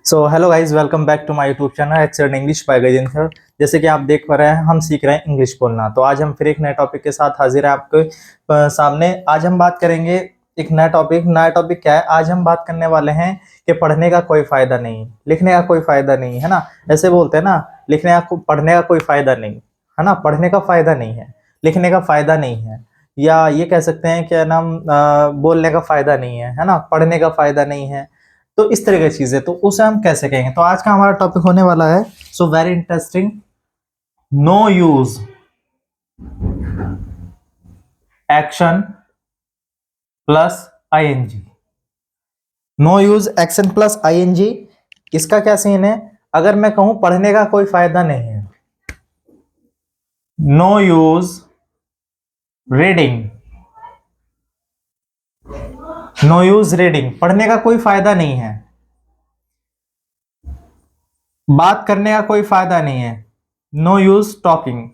So hello guys, welcome back to my YouTube channel excellent English by Gajendra sir. जैसे कि आप देख पा रहे हैं, हम सीख रहे हैं इंग्लिश बोलना। तो आज हम फिर एक नए टॉपिक के साथ हाजिर है आपके सामने। आज हम बात करेंगे एक नया टॉपिक क्या है? आज हम बात करने वाले हैं कि पढ़ने का कोई फायदा नहीं, लिखने का कोई फायदा नहीं है ना। ऐसे बोलते हैं ना, पढ़ने का कोई फायदा नहीं है ना, पढ़ने का फायदा नहीं है, लिखने का फायदा नहीं है, या ये कह सकते हैं क्या नाम, बोलने का फायदा नहीं है ना, पढ़ने का फायदा नहीं है। तो इस तरह की चीजें, तो उसे हम कैसे कहेंगे? तो आज का हमारा टॉपिक होने वाला है so very interesting, no use action plus I N G. No use action plus I N G, इसका क्या सीन है? अगर मैं कहूं पढ़ने का कोई फायदा नहीं है, no use reading, no use reading, पढ़ने का कोई फायदा नहीं है, बात करने का कोई फायदा नहीं है, no use talking,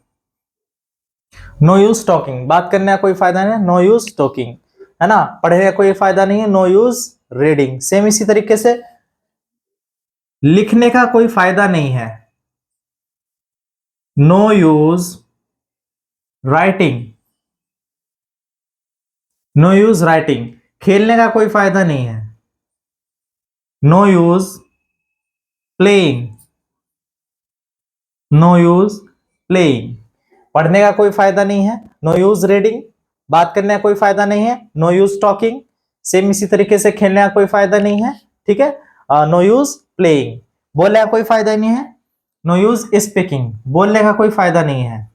no use talking, बात करने का कोई फायदा नहीं है, नो यूज टॉकिंग, है ना। पढ़ने का कोई फायदा नहीं है, नो यूज रीडिंग। सेम इसी तरीके से लिखने का कोई फायदा नहीं है, no use writing, no use writing. खेलने का कोई फायदा नहीं है, no use playing, no use playing. पढ़ने का कोई फायदा नहीं है, नो यूज रीडिंग। बात करने का कोई फायदा नहीं है, नो यूज टॉकिंग। सेम इसी तरीके से खेलने का कोई फायदा नहीं है, ठीक है, नो यूज प्लेइंग। बोलने का कोई फायदा नहीं है, नो यूज स्पीकिंग, बोलने का कोई फायदा नहीं है,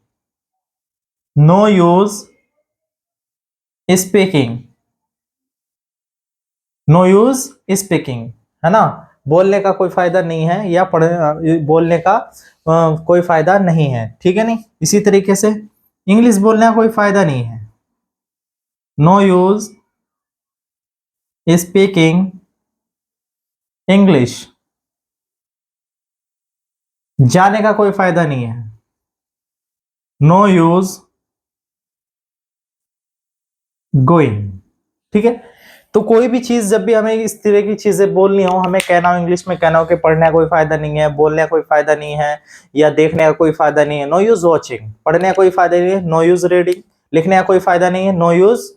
no use speaking, no use speaking, है ना। बोलने का कोई फायदा नहीं है, या बोलने का कोई फायदा नहीं है, ठीक है नहीं। इसी तरीके से इंग्लिश बोलने का कोई फायदा नहीं है, नो यूज स्पीकिंग इंग्लिश। जाने का कोई फायदा नहीं है, नो यूज गोइंग, ठीक है। तो कोई भी चीज जब भी हमें इस तरह की चीजें बोलनी हो, हमें कहना हो, इंग्लिश में कहना हो कि पढ़ने का कोई फायदा नहीं है, बोलने का कोई फायदा नहीं है, या देखने का कोई फायदा नहीं है, नो यूज वॉचिंग। पढ़ने का कोई फायदा नहीं है, नो यूज रीडिंग। लिखने का कोई फायदा नहीं है, नो यूज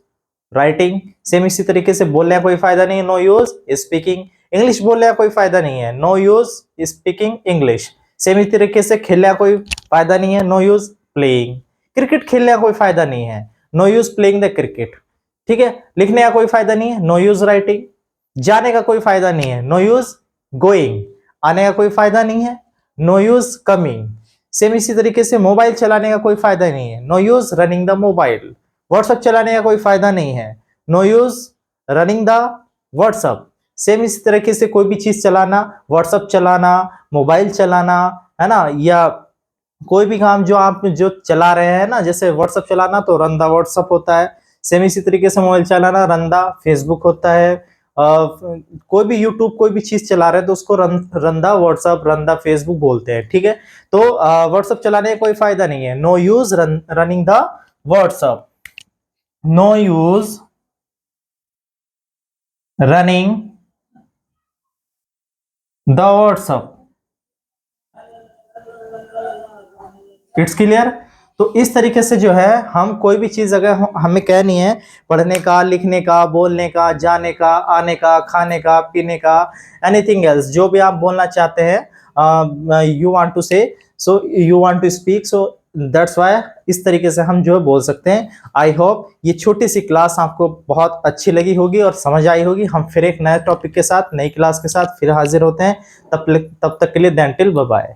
राइटिंग। सेम इसी तरीके से बोलने का कोई फायदा नहीं है, नो यूज स्पीकिंग। इंग्लिश बोलने का कोई फायदा नहीं है, no use speaking English. Same इसी तरीके से खेलने का कोई फायदा नहीं है, नो यूज प्लेइंग। क्रिकेट खेलने का कोई फायदा नहीं है, no use playing the cricket, ठीक है। लिखने का कोई फायदा नहीं है, नो यूज राइटिंग। जाने का कोई फायदा नहीं है, नो यूज गोइंग। आने का कोई फायदा नहीं है, नो यूज कमिंग। सेम इसी तरीके से मोबाइल चलाने का कोई फायदा नहीं है, no use running the mobile. WhatsApp चलाने का कोई फायदा नहीं है, no use running the WhatsApp. Same इसी तरीके से कोई भी चीज चलाना, व्हाट्सएप चलाना, मोबाइल चलाना, है ना, या कोई भी काम जो आप जो चला रहे हैं ना, जैसे व्हाट्सएप चलाना तो रन द व्हाट्सएप होता है। सेम इसी तरीके से मोबाइल चलाना रन द फेसबुक होता है। कोई भी यूट्यूब कोई भी चीज चला रहे हैं तो उसको run the WhatsApp, run the Facebook बोलते हैं, ठीक है। तो व्हाट्सएप चलाने का कोई फायदा नहीं है, no use running the WhatsApp, no use running the WhatsApp. It's clear. तो इस तरीके से जो है, हम कोई भी चीज अगर हमें कहनी है, पढ़ने का, लिखने का, बोलने का, जाने का, आने का, खाने का, पीने का, एनीथिंग एल्स, जो भी आप बोलना चाहते हैं, you want to say, so you want to speak, so that's why इस तरीके से हम जो है बोल सकते हैं। आई होप ये छोटी सी क्लास आपको बहुत अच्छी लगी होगी और समझ आई होगी। हम फिर एक नए टॉपिक के साथ, नई क्लास के साथ फिर हाजिर होते हैं। तब तक के लिए देन टिल बाय बाय।